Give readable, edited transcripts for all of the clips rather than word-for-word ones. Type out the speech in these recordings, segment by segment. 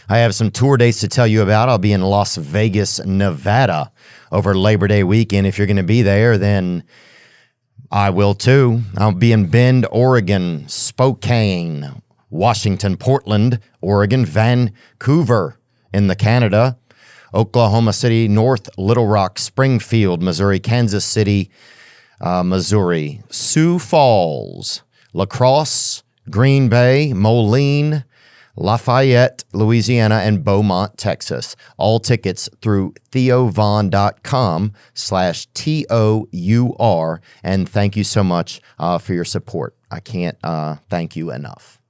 I have some tour dates to tell you about. I'll be in Las Vegas, Nevada over Labor Day weekend. If you're going to be there, then I will too. I'll be in Bend, Oregon, Spokane, Washington, Portland, Oregon, Vancouver in the Canada, Oklahoma City, North Little Rock, Springfield, Missouri, Kansas City, Missouri, Sioux Falls, La Crosse, Green Bay, Moline, Lafayette, Louisiana, and Beaumont, Texas. All tickets through theovon.com/TOUR. And thank you so much for your support. I can't thank you enough.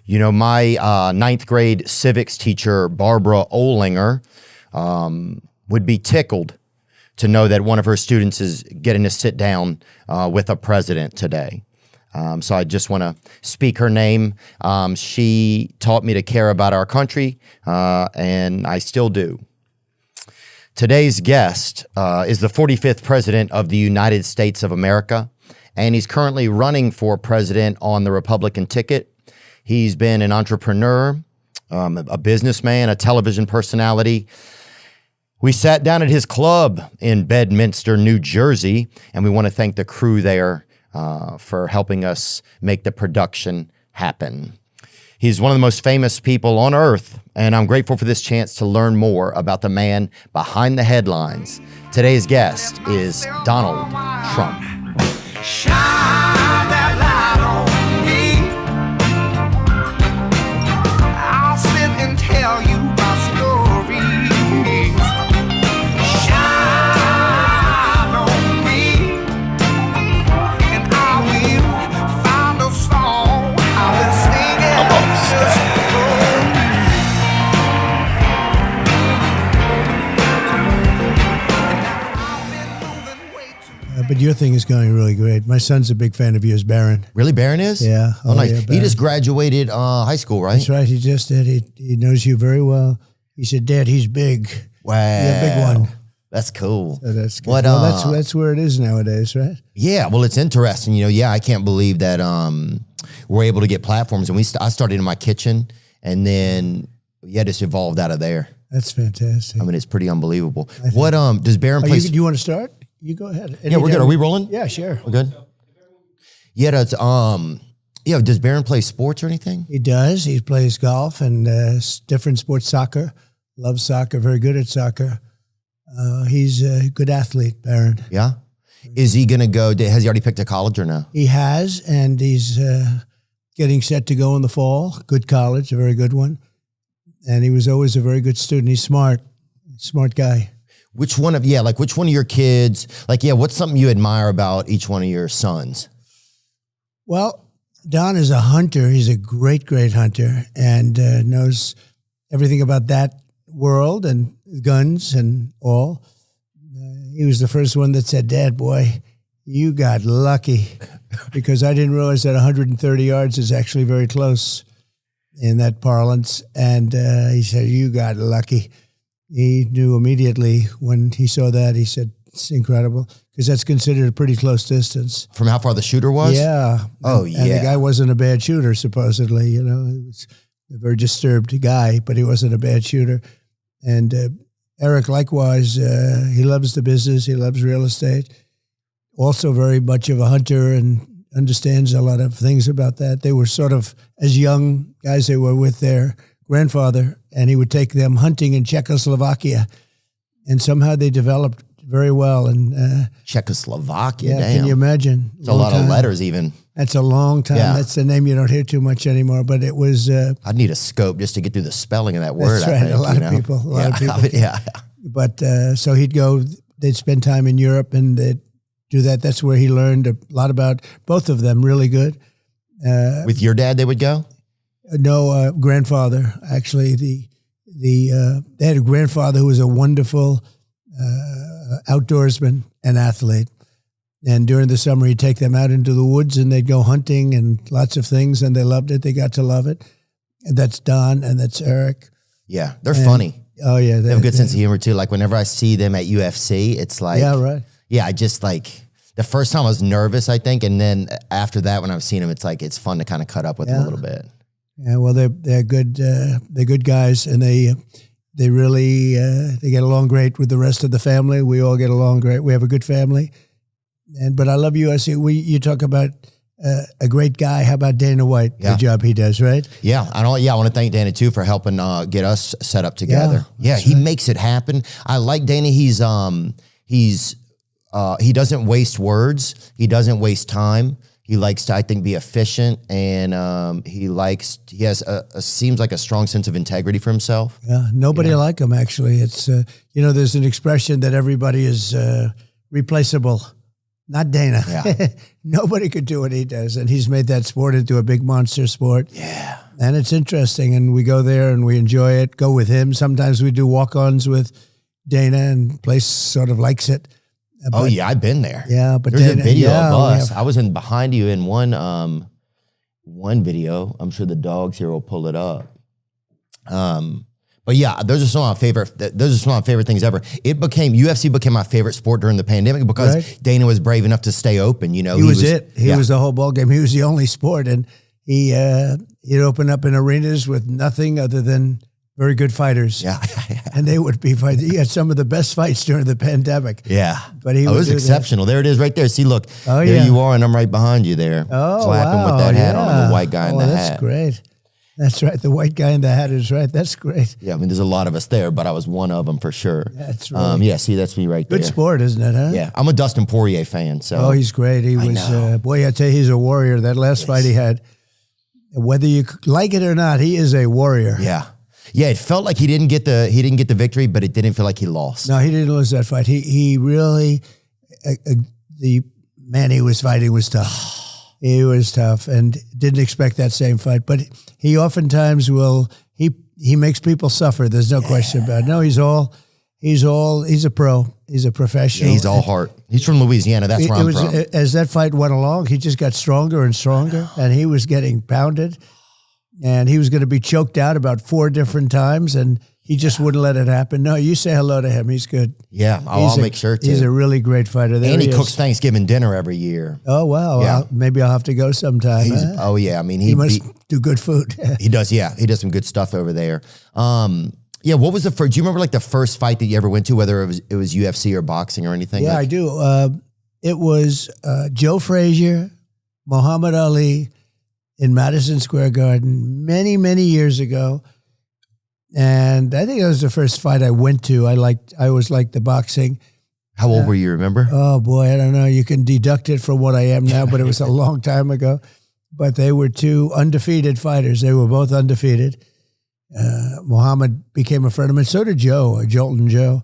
You know, my ninth grade civics teacher, Barbara Olinger, would be tickled to know that one of her students is getting to sit down with a president today. So I just want to speak her name. She taught me to care about our country, and I still do. Today's guest is the 45th president of the United States of America, and he's currently running for president on the Republican ticket. He's been an entrepreneur, a businessman, a television personality. We sat down at his club in Bedminster, New Jersey, and we want to thank the crew there for helping us make the production happen. He's one of the most famous people on earth, and I'm grateful for this chance to learn more about the man behind the headlines. Today's guest is Donald Trump. Shine that light on me. I'll sit and tell you my stories. Shine on me, and I will find a song I will sing it. But your thing is going really great. My son's a big fan of yours, Barron. Really, Barron is? Yeah. Oh, nice. Yeah, he just graduated high school, right? That's right. He just did. He knows you very well. He said, "Dad, he's big." Wow. Yeah, big one. That's cool. So that's good. What, well, that's where it is nowadays, right? Yeah. Well, it's interesting. You know, yeah, I can't believe that we're able to get platforms. And I started in my kitchen, and then just evolved out of there. That's fantastic. I mean, it's pretty unbelievable. What does Barron play? Do you want to start? You go ahead. Yeah, we're good. Are we rolling? Yeah, sure. We're good. Yeah, that's does Barron play sports or anything? He does. He plays golf and different sports, soccer. Loves soccer. Very good at soccer. He's a good athlete, Barron. Yeah. Is he gonna go? Has he already picked a college or no? He has, and he's getting set to go in the fall. Good college, a very good one. And he was always a very good student. He's smart guy. Which one of your kids, what's something you admire about each one of your sons? Well, Don is a hunter. He's a great, great hunter and knows everything about that world and guns and all. He was the first one that said, "Dad, boy, you got lucky," because I didn't realize that 130 yards is actually very close in that parlance. And he said, "You got lucky." He knew immediately when he saw that. He said, "It's incredible," because that's considered a pretty close distance. From how far the shooter was? Yeah. Oh, And the guy wasn't a bad shooter, supposedly. You know, he was a very disturbed guy, but he wasn't a bad shooter. And Eric, likewise, he loves the business. He loves real estate. Also very much of a hunter and understands a lot of things about that. They were sort of, as young guys, they were with their grandfather, and he would take them hunting in Czechoslovakia, and somehow they developed very well. And Czechoslovakia, yeah, damn. can you imagine? It's a lot of letters even. That's a long time. Yeah. That's the name you don't hear too much anymore, but it was... I'd need a scope just to get through the spelling of that word. That's right, a lot of people. Yeah. But so he'd go, they'd spend time in Europe, and they'd do that. That's where he learned a lot about both of them, really good. With your dad, they would go? No, grandfather, actually. They had a grandfather who was a wonderful outdoorsman and athlete. And during the summer, he'd take them out into the woods, and they'd go hunting and lots of things, and they loved it. They got to love it. And that's Don, and that's Eric. Yeah, they're funny. Oh, yeah. They have a good sense of humor, too. Like, whenever I see them at UFC, it's like... Yeah, right. Yeah, I just, the first time I was nervous, I think, and then after that, when I've seen them, it's like, it's fun to kind of cut up with them a little bit. Yeah, well, they're good. They're good guys, and they really they get along great with the rest of the family. We all get along great. We have a good family, but I love USC. You talk about a great guy. How about Dana White? Yeah. The job he does, right? Yeah, I want to thank Dana too for helping get us set up together. Yeah, he makes it happen. I like Dana. He doesn't waste words. He doesn't waste time. He likes to, I think, be efficient, and he has seems like a strong sense of integrity for himself. Yeah, nobody like him, actually. It's, there's an expression that everybody is replaceable. Not Dana. Yeah. Nobody could do what he does, and he's made that sport into a big monster sport. Yeah. And it's interesting, and we go there and we enjoy it, go with him. Sometimes we do walk-ons with Dana, and place sort of likes it. Oh yeah, I've been there. Yeah, but there's Dana, a video of us. have, I was behind you in one video. I'm sure the dogs here will pull it up. But yeah, those are some of my favorite things ever. UFC became my favorite sport during the pandemic because Dana was brave enough to stay open. He was the whole ball game. He was the only sport, and he'd open up in arenas with nothing other than very good fighters. Yeah. And they would be fighting. He had some of the best fights during the pandemic. Yeah. But it was exceptional. There it is right there. See, look, there you are, and I'm right behind you there. Oh, clapping with that hat on. I'm the white guy in the hat. That's great. That's right. The white guy in the hat is right. That's great. Yeah, I mean, there's a lot of us there, but I was one of them for sure. That's right. See, that's me right there. Good sport, isn't it, huh? Yeah, I'm a Dustin Poirier fan. So. Oh, he's great. He was, boy, I tell you, he's a warrior. That last fight he had, whether you like it or not, he is a warrior. Yeah. Yeah, it felt like he didn't get the victory, but it didn't feel like he lost. No, he didn't lose that fight. He really, the man he was fighting was tough. He was tough and didn't expect that same fight. But he oftentimes he makes people suffer. There's no question about it. No, he's a pro. He's a professional. Yeah, he's all heart. He's from Louisiana. That's where I'm from. As that fight went along, he just got stronger and stronger, and he was getting pounded. And he was going to be choked out about 4 different times, and he just wouldn't let it happen. No, you say hello to him. He's good. Yeah, I'll make sure to. He's a really great fighter. And he cooks Thanksgiving dinner every year. Oh, wow. Yeah. Maybe I'll have to go sometime. Oh, yeah. I mean, he must do good food. He does, yeah. He does some good stuff over there. Yeah, what was the first? Do you remember like the first fight that you ever went to, whether it was UFC or boxing or anything? Yeah, I do. It was Joe Frazier, Muhammad Ali, in Madison Square Garden many, many years ago. And I think that was the first fight I went to. I always liked the boxing. How old were you, remember? Oh, boy, I don't know. You can deduct it from what I am now, but it was a long time ago. But they were 2 undefeated fighters. They were both undefeated. Muhammad became a friend of mine. So did Joe, Jolton Joe.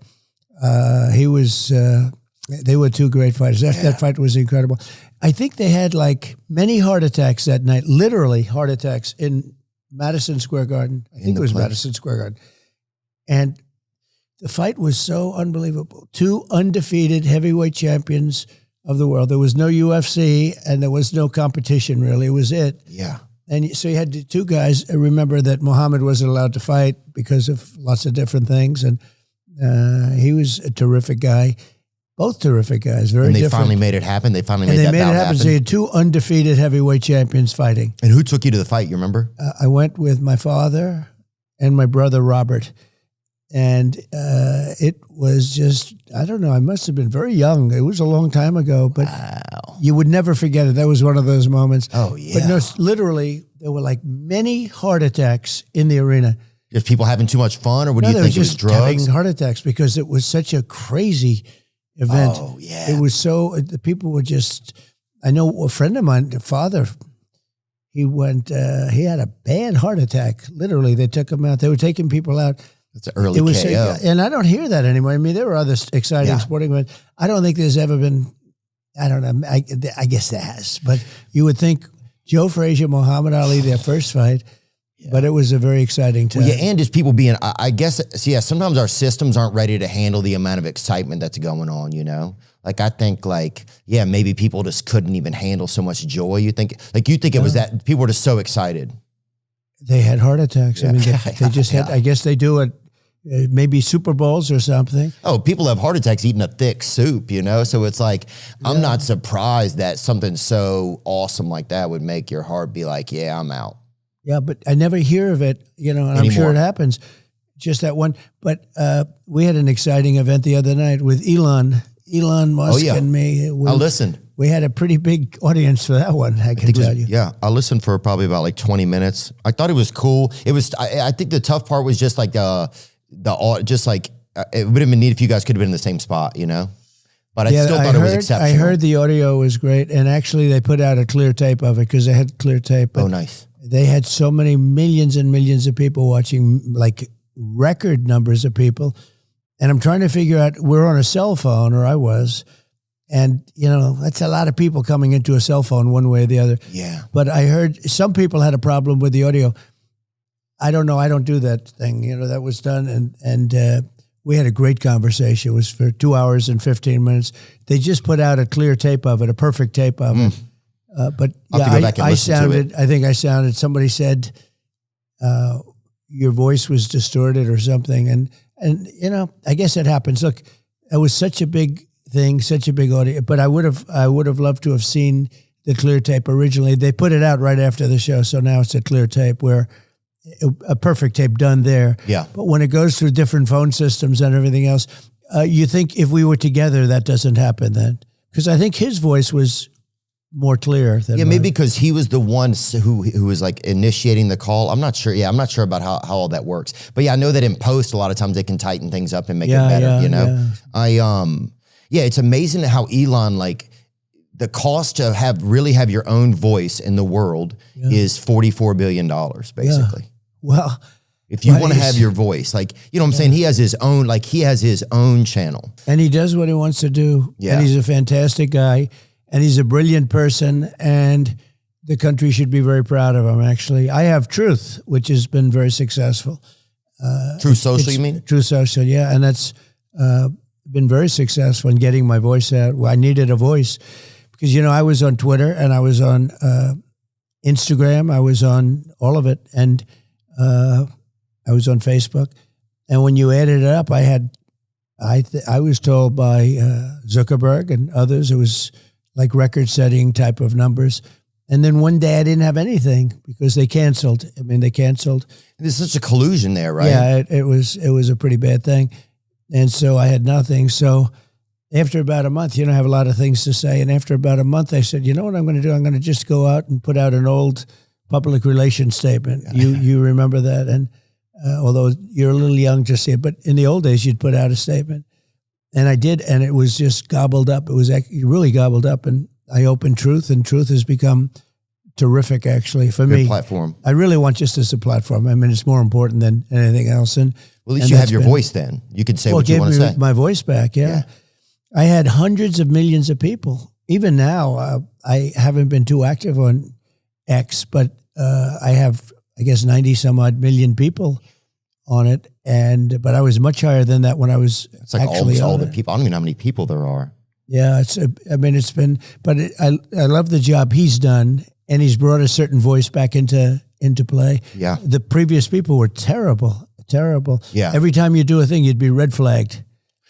They were 2 great fighters. That fight was incredible. I think they had like many heart attacks that night, literally heart attacks in Madison Square Garden. I think it was Madison Square Garden. And the fight was so unbelievable. 2 undefeated heavyweight champions of the world. There was no UFC and there was no competition really. It was it. Yeah. And so you had the 2 guys. Remember that Muhammad wasn't allowed to fight because of lots of different things. And he was a terrific guy. Both terrific guys, very different. And they finally made it happen. They finally made that bout happen. So they had 2 undefeated heavyweight champions fighting. And who took you to the fight, you remember? I went with my father and my brother, Robert. And it was just, I don't know, I must have been very young. It was a long time ago, but you would never forget it. That was one of those moments. Oh, yeah. But no, literally, there were like many heart attacks in the arena. Just people having too much fun, or what do you think? It was drugs? Having heart attacks because it was such a crazy event. Oh, yeah. It was so, the people were just, I know a friend of mine, the father, he had a bad heart attack. Literally, they took him out. They were taking people out. It's an early KO. And I don't hear that anymore. I mean, there were other exciting sporting events. I don't think there's ever been, I don't know, I guess there has. But you would think Joe Frazier, Muhammad Ali, their first fight. Yeah. But it was a very exciting time. Well, yeah, and just people being, I guess, sometimes our systems aren't ready to handle the amount of excitement that's going on, you know? Like, I think, maybe people just couldn't even handle so much joy. You think it was that people were just so excited. They had heart attacks. Yeah. I mean, they just had, I guess they do it, maybe Super Bowls or something. Oh, people have heart attacks eating a thick soup, you know? So it's like, I'm not surprised that something so awesome like that would make your heart be like, yeah, I'm out. Yeah, but I never hear of it, and I'm sure it happens. Just that one. But we had an exciting event the other night with Elon Musk and me. I listened. We had a pretty big audience for that one, I can tell you. Yeah, I listened for probably about like 20 minutes. I thought it was cool. It was. I think the tough part was just like it would have been neat if you guys could have been in the same spot, But I still thought it was exceptional. I heard the audio was great, and actually they put out a clear tape of it because they had clear tape. Oh, nice. They had so many millions and millions of people watching, like record numbers of people. And I'm trying to figure out, we're on a cell phone, or I was, and, that's a lot of people coming into a cell phone one way or the other. Yeah. But I heard some people had a problem with the audio. I don't know. I don't do that thing. That was done. And we had a great conversation. It was for 2 hours and 15 minutes. They just put out a clear tape of it, a perfect tape of it. But yeah, I sounded, I think I sounded, somebody said your voice was distorted or something. And I guess it happens. Look, it was such a big thing, such a big audience, but I would have loved to have seen the clear tape originally. They put it out right after the show. So now it's a clear tape where a perfect tape done there. Yeah. But when it goes through different phone systems and everything else, you think if we were together, that doesn't happen then. Because I think his voice was more clear than mine. Maybe because he was the one who was like initiating the call. I'm not sure. Yeah, I'm not sure about how all that works. But yeah, I know that in post, a lot of times they can tighten things up and make it better, Yeah, it's amazing how Elon, like, the cost to really have your own voice in the world is $44 billion, basically. Yeah. Well, if you want to have your voice, like, what I'm saying? He has his own channel. And he does what he wants to do. Yeah. And he's a fantastic guy. And he's a brilliant person. And the country should be very proud of him, actually. I have Truth, which has been very successful. Truth Social, you mean? Truth Social, yeah. And that's been very successful in getting my voice out. Well, I needed a voice because, I was on Twitter and I was on Instagram. I was on all of it. And I was on Facebook. And when you added it up, I was told by Zuckerberg and others, it was like record-setting type of numbers. And then one day I didn't have anything because they canceled. They canceled. There's such a collusion there, right? Yeah, it was a pretty bad thing. And so I had nothing. So after about a month, I have a lot of things to say. And after about a month, I said, you know what I'm going to do? I'm going to just go out and put out an old public relations statement. You remember that? And although you're a little young to see it, but in the old days, you'd put out a statement. And I did, and it was just gobbled up. It was really gobbled up. And I opened Truth, and Truth has become terrific, actually, for me. Good platform. I really want just as a platform. It's more important than anything else. And well, at least you have your voice then. You can say what you want to say. It gave me my voice back, yeah. I had hundreds of millions of people. Even now, I haven't been too active on X, but I have, I guess, 90 some odd million people on it. But I was much higher than that when I was it's like actually all the people. I don't even know how many people there are. Yeah, it's been, but I love the job he's done, and he's brought a certain voice back into play. Yeah. The previous people were terrible. Yeah. Every time you do a thing, you'd be red flagged.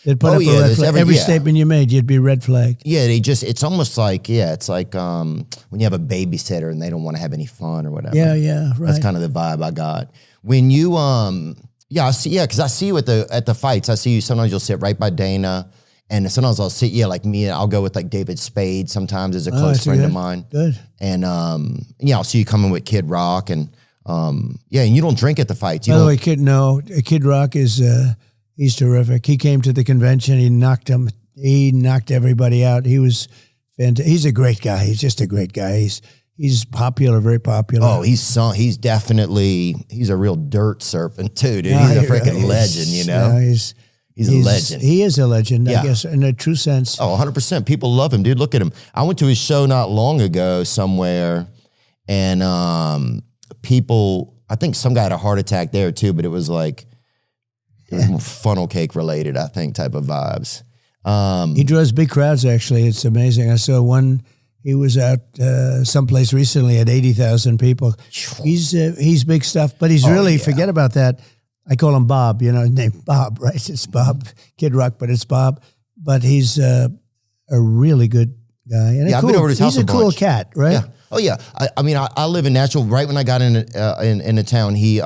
They'd put up a red flag. Every statement you made, you'd be red flagged. Yeah, it's almost like, it's like when you have a babysitter and they don't want to have any fun or whatever. Yeah, right. That's kind of the vibe I got. When you, because I see you at the fights. I see you, sometimes you'll sit right by Dana, and sometimes I'll sit, like me, I'll go with like David Spade sometimes as a close friend of mine. Good. And, I'll see you coming with Kid Rock, and and you don't drink at the fights. By the way, Kid Rock is, he's terrific. He came to the convention. He knocked everybody out. He was fantastic. He's a great guy. He's just a great guy. He's popular, very popular. Oh, he's a real dirt serpent too, dude. He's a freaking legend, Yeah, he's a legend. He is a legend, I guess, in a true sense. Oh, 100%. People love him, dude. Look at him. I went to his show not long ago somewhere, and people, I think some guy had a heart attack there too, but it was like, it was more funnel cake related, I think, type of vibes. He draws big crowds, actually. It's amazing. I saw one, he was out someplace recently at 80,000 people. He's big stuff, but he's forget about that. I call him Bob, named Bob, right? It's Bob, Kid Rock, but it's Bob. But he's a really good guy. And I've been over to his house he's a cool cat, right? Yeah. Oh yeah, I mean, I live in Nashville. Right when I got into town, he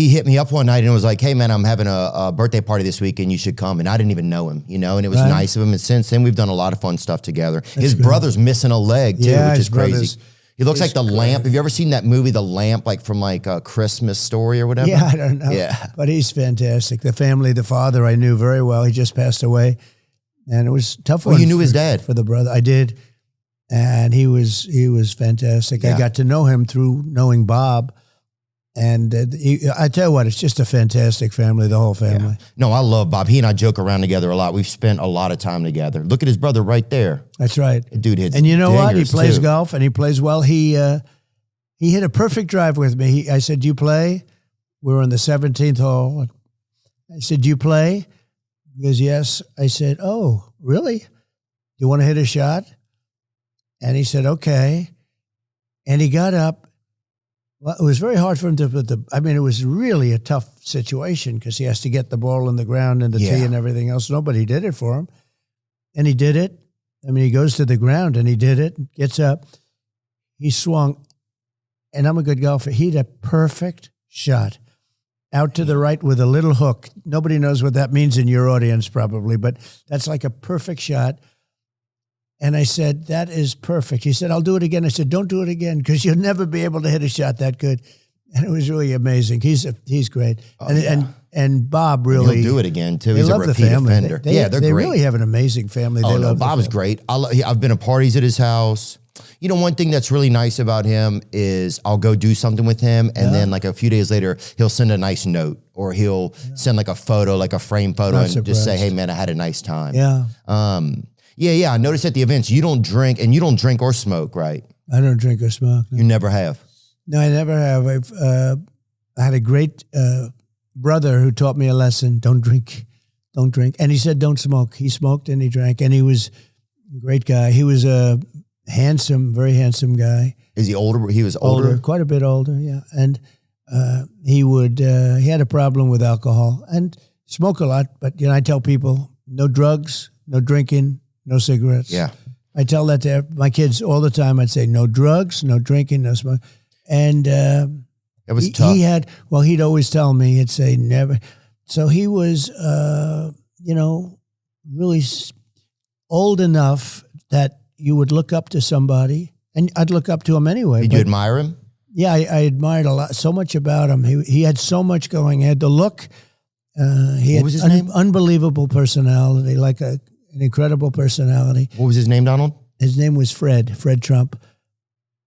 hit me up one night and was like, "Hey man, I'm having a birthday party this week, and you should come." And I didn't even know him, and it was nice of him. And since then, we've done a lot of fun stuff together. His brother's missing a leg too, which is crazy. He looks like the lamp. Have you ever seen that movie, The Lamp, like from like a Christmas Story or whatever? Yeah, I don't know. Yeah, but he's fantastic. The family, the father, I knew very well. He just passed away, and it was a tough. Oh, you knew his dad for the brother. I did, and he was fantastic. Yeah. I got to know him through knowing Bob. And I tell you what, it's just a fantastic family, the whole family. Yeah. No, I love Bob. He and I joke around together a lot. We've spent a lot of time together. Look at his brother right there. That's right. Dude hits And you know what? He plays too. Golf, and he plays well. He hit a perfect drive with me. I said, "Do you play?" We were on the 17th hole. I said, "Do you play?" He goes, "Yes." I said, "Oh, really? You want to hit a shot?" And he said, "Okay." And he got up. Well, it was very hard for him to put it was really a tough situation because he has to get the ball in the ground and the tee and everything else. Nobody did it for him. And he did it. I mean, he goes to the ground and he did it, gets up. He swung, and I'm a good golfer. He had a perfect shot out to the right with a little hook. Nobody knows what that means in your audience probably, but that's like a perfect shot. And I said, "That is perfect." He said, "I'll do it again." I said, "Don't do it again because you'll never be able to hit a shot that good." And it was really amazing. He's great. And Bob really. He'll do it again too. He's a repeat offender. They're great. They great. really have an amazing family. Oh, no, Bob's great. I've been to parties at his house. One thing that's really nice about him is I'll go do something with him, and then like a few days later, he'll send a nice note, or he'll send like a photo, like a frame photo, and just say, "Hey man, I had a nice time." Yeah. Yeah. I noticed at the events you don't drink, and you don't drink or smoke, right? I don't drink or smoke. No. You never have. No, I never have. I had a great brother who taught me a lesson: don't drink, and he said, "Don't smoke." He smoked and he drank, and he was a great guy. He was a very handsome guy. Is he older? He was older, quite a bit older. Yeah, and he had a problem with alcohol and smoke a lot. But I tell people, no drugs, no drinking. No cigarettes. Yeah. I tell that to my kids all the time. I'd say, no drugs, no drinking, no smoke. And it was tough. He'd always tell me, he'd say never. So he was, really old enough that you would look up to somebody. And I'd look up to him anyway. Did you admire him? Yeah, I admired so much about him. He had so much going. He had the look. What was his name? Unbelievable personality, like an incredible personality. What was his name, Donald? His name was Fred Trump.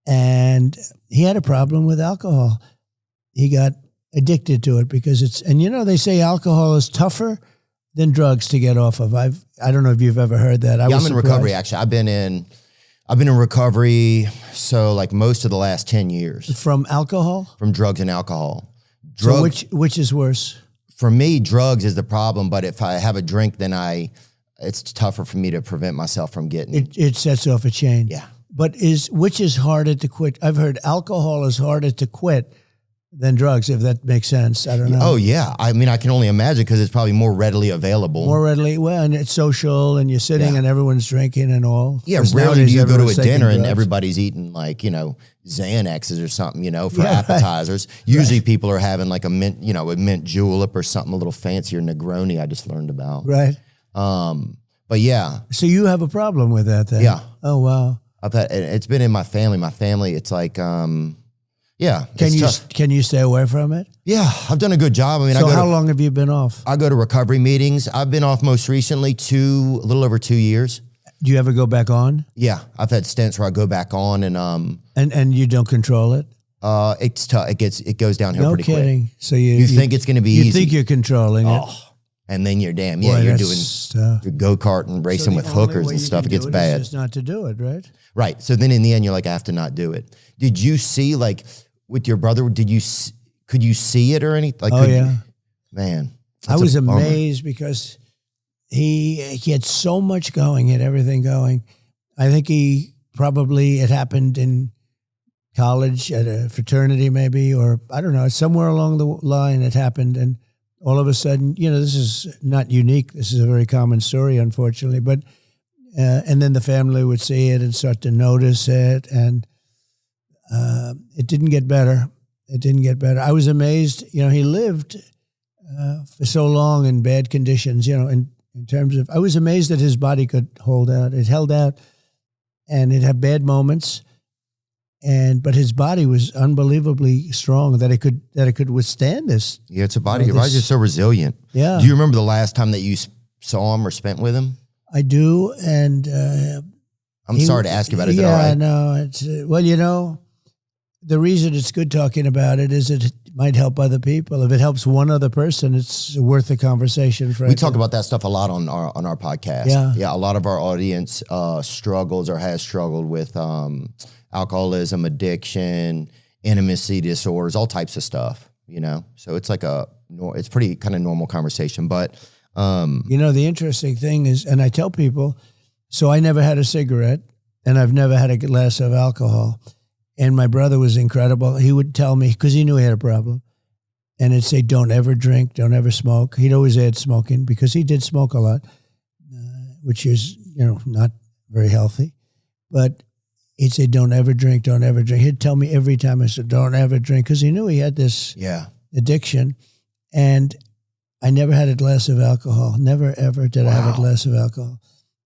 And he had a problem with alcohol. He got addicted to it because they say alcohol is tougher than drugs to get off of. I don't know if you've ever heard that. I'm in recovery, actually. I've been in recovery, so like most of the last 10 years. From alcohol? From drugs and alcohol. So which is worse? For me, drugs is the problem, but if I have a drink, then it's tougher for me to prevent myself from getting. It sets off a chain. Yeah. But which is harder to quit? I've heard alcohol is harder to quit than drugs, if that makes sense. I don't know. Oh, yeah. I mean, I can only imagine because it's probably more readily available. And it's social, and you're sitting and everyone's drinking and all. Yeah, rarely do you go to a dinner and everybody's eating like, Xanaxes or something, for appetizers. Right. Usually people are having like a mint julep or something a little fancier, Negroni I just learned about. Right. But yeah. So you have a problem with that then? Yeah. Oh, wow. It's been in my family. My family, it's like, yeah. Can you stay away from it? Yeah, I've done a good job. I mean, so how long have you been off? I go to recovery meetings. I've been off most recently a little over 2 years. Do you ever go back on? Yeah, I've had stints where I go back on and you don't control it. It's tough. It goes downhill pretty quick. No kidding. So you think it's going to be easy. You think you're controlling it. And then you're you're doing your go-kart and racing with hookers and stuff. It gets bad. It's just not to do it, right? Right. So then in the end, you're like, I have to not do it. Did you see, like, with your brother, could you see it or anything? Like, man. I was amazed because he had so much going, he had everything going. I think it happened in college at a fraternity maybe, or I don't know, somewhere along the line it happened. And all of a sudden, this is not unique. This is a very common story, unfortunately. But And then the family would see it and start to notice it, and it didn't get better. It didn't get better. I was amazed. He lived for so long in bad conditions. In terms of, I was amazed that his body could hold out. It held out, and it had bad moments, but his body was unbelievably strong that it could withstand this. Yeah, it's a body. Your body's just so resilient. Yeah. Do you remember the last time that you saw him or spent with him? I do, and I'm sorry to ask you about it. Is it all right? Yeah, no. It's the reason it's good talking about it is it might help other people. If it helps one other person, it's worth the conversation. We talk about that stuff a lot on our podcast. Yeah. A lot of our audience struggles or has struggled with alcoholism, addiction, intimacy disorders, all types of stuff. So it's like it's pretty kind of normal conversation, but. The interesting thing is, and I tell people, so I never had a cigarette and I've never had a glass of alcohol. And my brother was incredible. He would tell me, because he knew he had a problem, and he'd say, don't ever drink, don't ever smoke. He'd always add smoking because he did smoke a lot, which is, not very healthy. But he'd say, don't ever drink, don't ever drink. He'd tell me every time. I said, don't ever drink, because he knew he had this addiction. And I never had a glass of alcohol. Never, ever did I have a glass of alcohol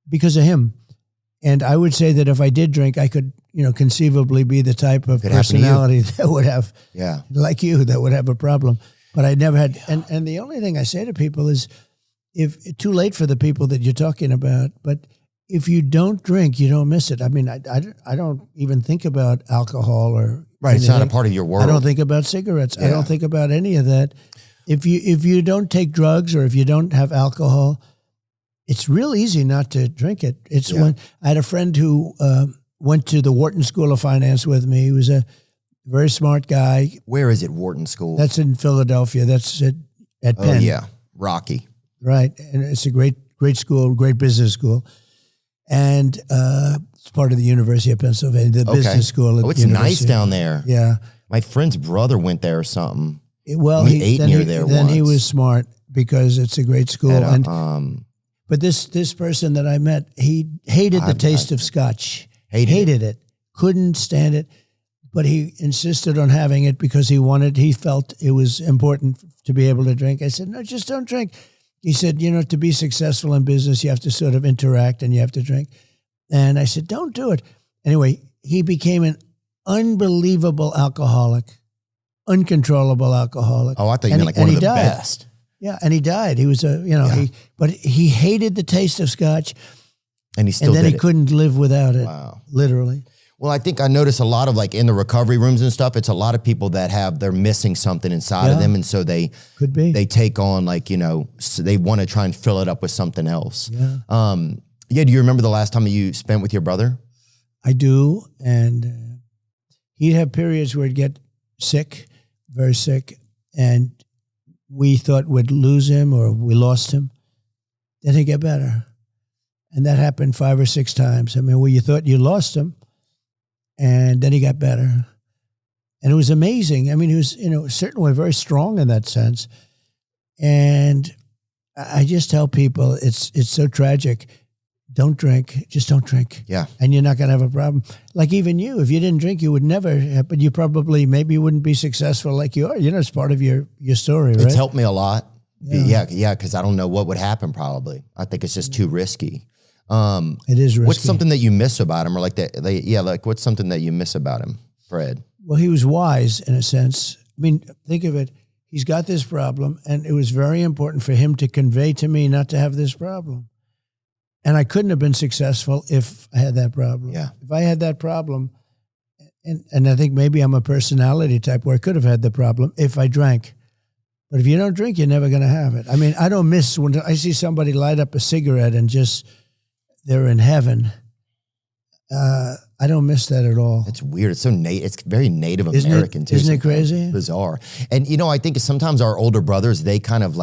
because of him. And I would say that if I did drink, I could, conceivably be the type of personality that would have, like you, that would have a problem. But I never had. And the only thing I say to people is, if too late for the people that you're talking about, but if you don't drink, you don't miss it. I mean, I don't even think about alcohol or right. Anything. It's not a part of your world. I don't think about cigarettes. I don't think about any of that. If you don't take drugs or if you don't have alcohol, it's real easy not to drink it. When I had a friend who went to the Wharton School of Finance with me. He was a very smart guy. Where is it, Wharton School? That's in Philadelphia. That's at Penn. Oh, yeah. Rocky. Right. And it's a great school, great business school. And it's part of the University of Pennsylvania, the business school. Oh, it's nice down there. Yeah. My friend's brother went there or something. Well, we ate near there once. Then he was smart because it's a great school. But this person that I met, he hated the taste of scotch. Hated it. Couldn't stand it. But he insisted on having it because he felt it was important to be able to drink. I said, no, just don't drink. He said, to be successful in business, you have to sort of interact and you have to drink. And I said, don't do it. Anyway, he became an unbelievable alcoholic. Uncontrollable alcoholic. Oh, I thought you meant like one of the best. Yeah, and he died. He was but he hated the taste of scotch. And he couldn't live without it. Wow. Literally. Well, I think I notice a lot of in the recovery rooms and stuff, it's a lot of people that they're missing something inside of them. And so they take on so they want to try and fill it up with something else. Yeah. Do you remember the last time you spent with your brother? I do. And he'd have periods where he'd get sick, very sick, and we thought we'd lose him or we lost him. Then he'd get better. And that happened 5 or 6 times. I mean, you thought you lost him, and then he got better. And it was amazing. I mean, he was, certainly very strong in that sense. And I just tell people it's so tragic. Don't drink. Just don't drink. Yeah. And you're not going to have a problem. Like even you, if you didn't drink, you would never, but you probably maybe wouldn't be successful like you are. It's part of your story, right? It's helped me a lot. Yeah, because I don't know what would happen probably. I think it's just too risky. It is risky. What's something that you miss about him, or what's something that you miss about him, Fred? Well, he was wise in a sense. I mean, think of it. He's got this problem, and it was very important for him to convey to me not to have this problem. And I couldn't have been successful if I had that problem. Yeah. If I had that problem, and I think maybe I'm a personality type where I could have had the problem if I drank. But if you don't drink, you're never going to have it. I mean, I don't miss when I see somebody light up a cigarette and just they're in heaven. I don't miss that at all. It's weird. It's so it's very Native American too. Isn't it crazy? It's bizarre. And I think sometimes our older brothers, they kind of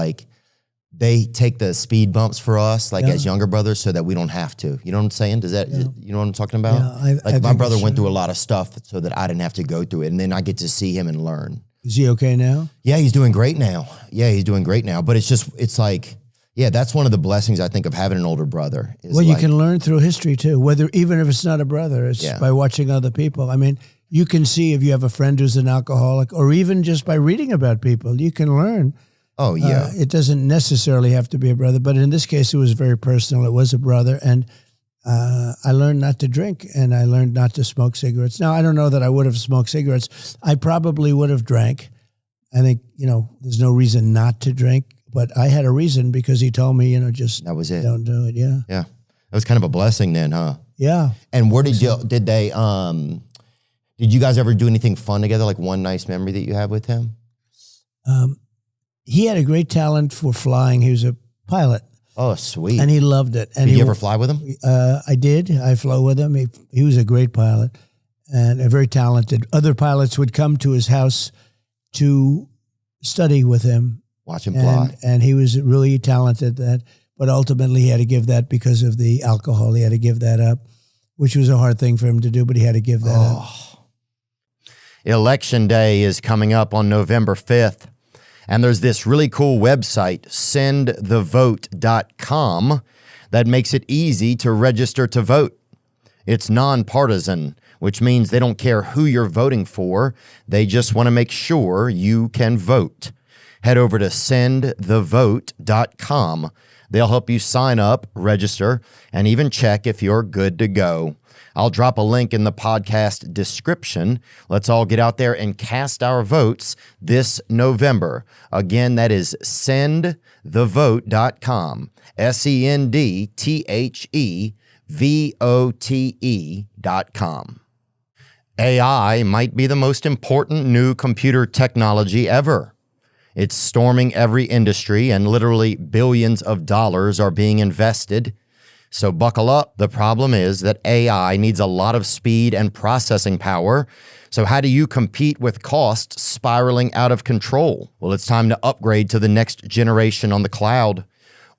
they take the speed bumps for us, as younger brothers, so that we don't have to. You know what I'm saying? Does that, you know what I'm talking about? Yeah, my brother went through a lot of stuff so that I didn't have to go through it. And then I get to see him and learn. Is he okay now? Yeah, he's doing great now. But it's Yeah, that's one of the blessings I think of having an older brother. Is Well, you can learn through history too, even if it's not a brother, it's by watching other people. I mean, you can see if you have a friend who's an alcoholic, or even just by reading about people, you can learn. Oh, yeah. It doesn't necessarily have to be a brother, but in this case, it was very personal. It was a brother, and I learned not to drink, and I learned not to smoke cigarettes. Now, I don't know that I would have smoked cigarettes. I probably would have drank. I think, there's no reason not to drink. But I had a reason because he told me, just that was it. Don't do it. Yeah. Yeah. That was kind of a blessing then, huh? Yeah. And where did you guys ever do anything fun together? Like one nice memory that you have with him? He had a great talent for flying. He was a pilot. Oh, sweet. And he loved it. And did you ever fly with him? I did. I flew with him. He was a great pilot and a very talented. Other pilots would come to his house to study with him. Watch him fly. And he was really talented at that. But ultimately, he had to give that because of the alcohol. He had to give that up, which was a hard thing for him to do, but he had to give that up. Election day is coming up on November 5th. And there's this really cool website, sendthevote.com, that makes it easy to register to vote. It's nonpartisan, which means they don't care who you're voting for. They just want to make sure you can vote. Head over to sendthevote.com. They'll help you sign up, register, and even check if you're good to go. I'll drop a link in the podcast description. Let's all get out there and cast our votes this November. Again, that is sendthevote.com. sendthevote.com. AI might be the most important new computer technology ever. It's storming every industry, and literally billions of dollars are being invested. So buckle up. The problem is that AI needs a lot of speed and processing power. So how do you compete with costs spiraling out of control? Well, it's time to upgrade to the next generation on the cloud.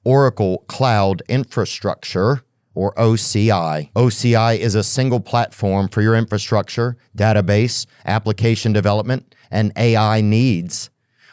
Oracle Cloud Infrastructure, or OCI. OCI is a single platform for your infrastructure, database, application development, and AI needs.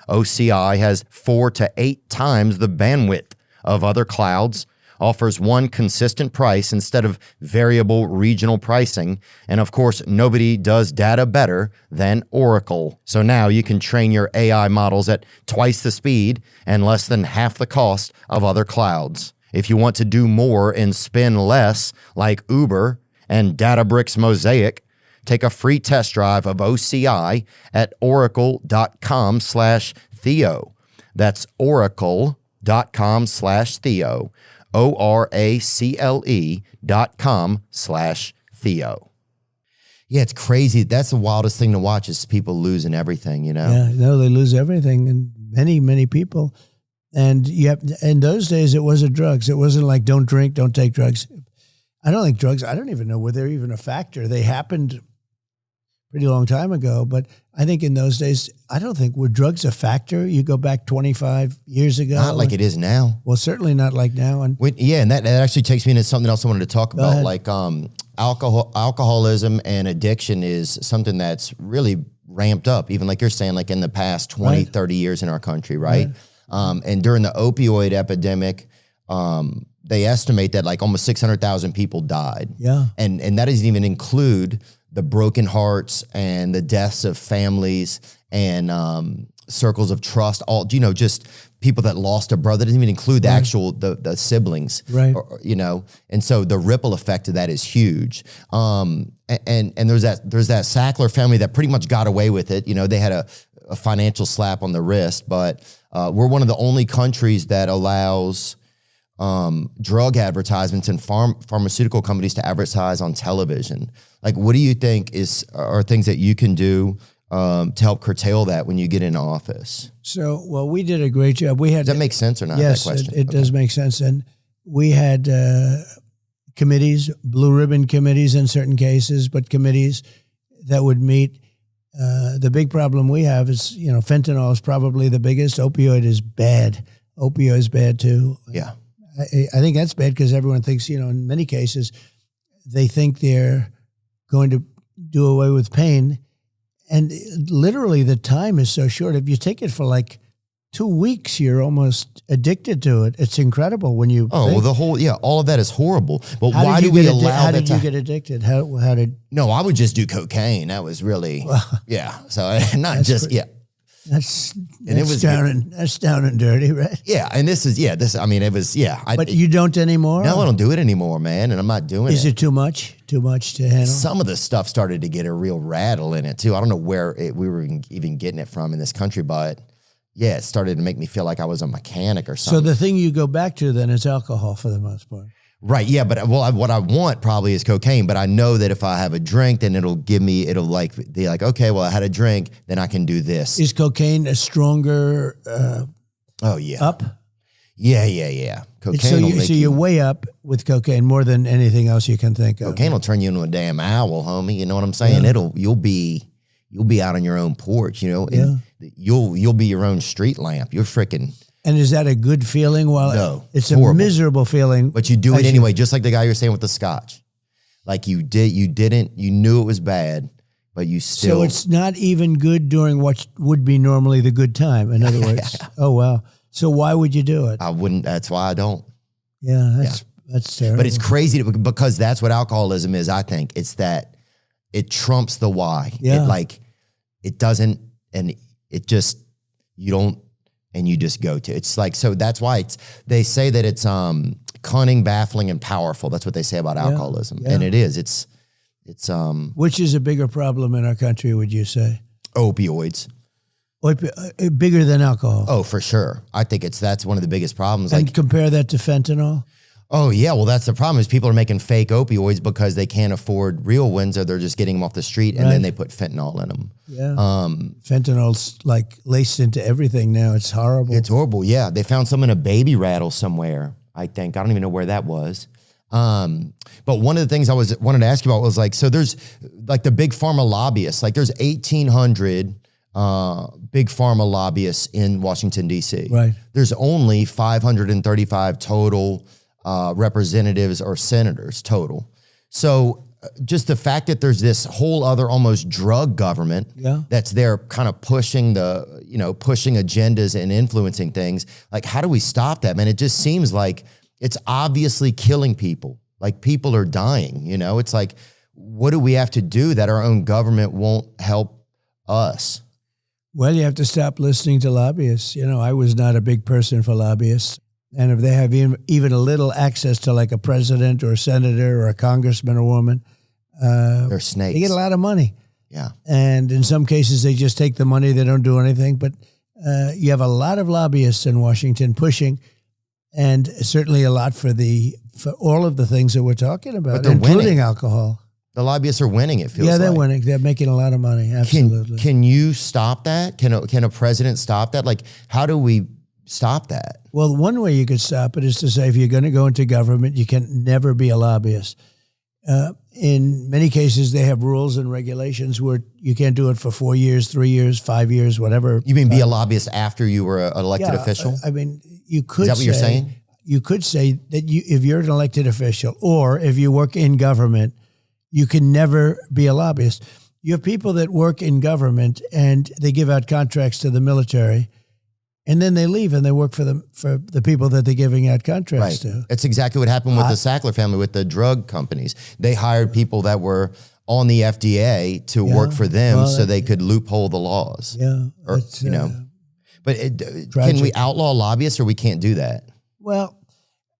OCI has 4 to 8 times the bandwidth of other clouds, offers one consistent price instead of variable regional pricing, and of course, nobody does data better than Oracle. So now you can train your AI models at twice the speed and less than half the cost of other clouds. If you want to do more and spend less, like Uber and Databricks Mosaic, take a free test drive of OCI at oracle.com/Theo. That's oracle.com/Theo. ORACLE.com/Theo. Yeah, it's crazy. That's the wildest thing to watch is people losing everything, Yeah, no, they lose everything, and many, many people. And in those days, it wasn't drugs. It wasn't like, don't drink, don't take drugs. I don't think drugs, I don't even know whether they're even a factor. They happened pretty long time ago, but I think in those days, I don't think were drugs a factor. You go back 25 years ago. Not like it is now. Well, certainly not like now. And that actually takes me into something else I wanted to talk about. Like alcoholism and addiction is something that's really ramped up, even like you're saying, like in the past 20, 30 years in our country, right? And during the opioid epidemic, they estimate that like almost 600,000 people died. Yeah. And that doesn't even include the broken hearts and the deaths of families and circles of trust, all, just people that lost a brother. It doesn't even include the actual, the siblings, right? And so the ripple effect of that is huge. And there's that Sackler family that pretty much got away with it. They had a financial slap on the wrist, but we're one of the only countries that allows drug advertisements and pharmaceutical companies to advertise on television. Like, what do you think are things that you can do to help curtail that when you get into office? So, well, we did a great job. Does that make sense or not? Yes, that question? It does make sense. And we had committees, blue ribbon committees in certain cases, but committees that would meet. The big problem we have is, fentanyl is probably the biggest. Opioid is bad. Opioid is bad too. Yeah. I think that's bad because everyone thinks, in many cases, they think they're going to do away with pain. And literally the time is so short. If you take it for like 2 weeks, you're almost addicted to it. It's incredible when you. Oh, think. well, all of that is horrible. But How why did do you we get allow How that did to you get addicted? How did? No, I would just do cocaine. That was really, yeah. So not just, yeah. That's it was that's down and dirty, right? Yeah. And I mean, it was, yeah. But you don't anymore? No, I don't do it anymore, man. And I'm not doing it. Is it too much? Too much to handle? Some of the stuff started to get a real rattle in it too. I don't know where we were even getting it from in this country, but yeah, it started to make me feel like I was a mechanic or something. So the thing you go back to then is alcohol for the most part. Right, yeah, but what I want probably is cocaine, but I know that if I have a drink, then it'll be like, okay, well, I had a drink, then I can do this. Is cocaine a stronger Oh, yeah. up? Yeah. Cocaine So, will make you're way up with cocaine more than anything else you can think of. Cocaine will turn you into a damn owl, homie. You know what I'm saying? Yeah. You'll be out on your own porch, and you'll be your own street lamp. You're freaking... And is that a good feeling? Well, no, it's horrible. a miserable feeling. But you do it anyway, just like the guy you're saying with the scotch. Like you knew it was bad, but you still. So it's not even good during what would be normally the good time. In other words, oh wow. So why would you do it? I wouldn't. That's why I don't. Yeah, that's terrible. But it's crazy because that's what alcoholism is. I think it's that it trumps the why. Yeah. It doesn't, and it just you don't. And you just go to. It's like, so that's why they say that it's cunning, baffling, and powerful. That's what they say about alcoholism. Yeah. And it is. It's Which is a bigger problem in our country, would you say? Opioids. Bigger than alcohol. Oh, for sure. I think that's one of the biggest problems. And compare that to fentanyl? Oh, yeah. Well, that's the problem is people are making fake opioids because they can't afford real ones or they're just getting them off the street and then they put fentanyl in them. Yeah. Fentanyl's like laced into everything now. It's horrible. It's horrible. Yeah. They found some in a baby rattle somewhere, I think. I don't even know where that was. But one of the things I wanted to ask you about was like, so there's like the big pharma lobbyists, like there's 1,800 big pharma lobbyists in Washington, D.C. Right. There's only 535 total representatives or senators total. So just the fact that there's this whole other almost drug government that's there kind of pushing pushing agendas and influencing things. Like, how do we stop that, man? It just seems like it's obviously killing people. Like people are dying, it's like, what do we have to do that our own government won't help us? Well, you have to stop listening to lobbyists. I was not a big person for lobbyists. And if they have even a little access to like a president or a senator or a congressman or woman, they're snakes. They get a lot of money. Yeah. And in some cases, they just take the money. They don't do anything. But you have a lot of lobbyists in Washington pushing, and certainly a lot for all of the things that we're talking about, including winning. Alcohol. The lobbyists are winning, it feels like. Yeah, they're winning. They're making a lot of money, absolutely. Can you stop that? Can a president stop that? Like, how do we stop that? Well, one way you could stop it is to say if you're going to go into government, you can never be a lobbyist. In many cases, they have rules and regulations where you can't do it for 4 years, 3 years, 5 years, whatever. You mean be a lobbyist after you were an elected official? I mean, you could. Is that what you're saying? You could say that if you're an elected official or if you work in government, you can never be a lobbyist. You have people that work in government and they give out contracts to the military. And then they leave and they work for the people that they're giving out contracts to. That's exactly what happened with the Sackler family, with the drug companies. They hired people that were on the FDA to work for them so they could loophole the laws. Yeah. But can we outlaw lobbyists or we can't do that? Well,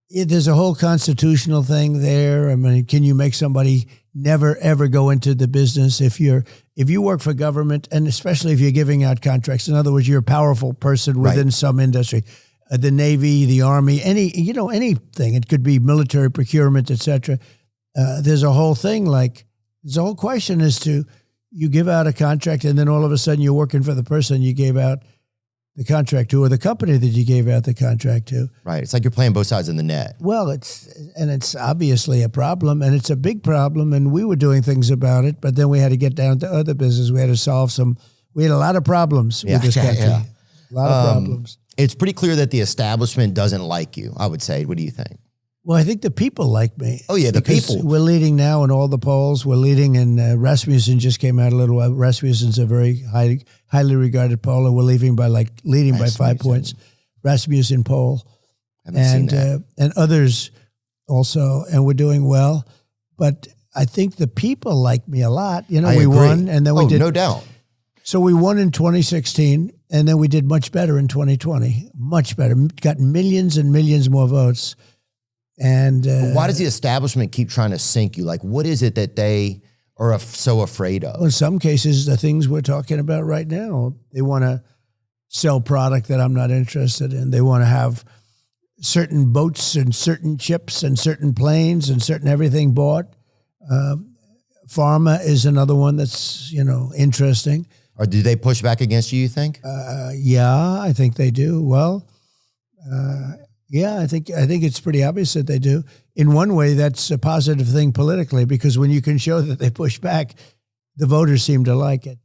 there's a whole constitutional thing there. I mean, can you make somebody never, ever go into the business if you work for government, and especially if you're giving out contracts? In other words, you're a powerful person within some industry, the Navy, the Army, anything. It could be military procurement, etc. There's a whole thing there's a whole question as to you give out a contract and then all of a sudden you're working for the person you gave out the contract to or the company that you gave out the contract to. Right. It's like you're playing both sides of the net. Well, it's obviously a problem, and it's a big problem, and we were doing things about it, but then we had to get down to other business. We had to solve we had a lot of problems with this country. A lot of problems. It's pretty clear that the establishment doesn't like you, I would say. What do you think? Well, I think the people like me. Oh, yeah, the because people. We're leading now in all the polls. We're leading in Rasmussen just came out a little while. Rasmussen's a very highly regarded poll, and we're leading by 5 points. Rasmussen poll. Haven't seen that. And others also, and we're doing well. But I think the people like me a lot. You know, I we agree. won, and then we did. No doubt. So we won in 2016, and then we did much better in 2020. Much better. Got millions and millions more votes. And But why does the establishment keep trying to sink you? Like, what is it that they are so afraid of? in some cases, the things we're talking about right now, they want to sell product that I'm not interested in. They want to have certain boats and certain ships and certain planes and certain everything bought. Pharma is another one that's, interesting. Or do they push back against you think? Yeah, I think they do. Well, yeah, I think it's pretty obvious that they do. In one way, that's a positive thing politically, because when you can show that they push back, the voters seem to like it.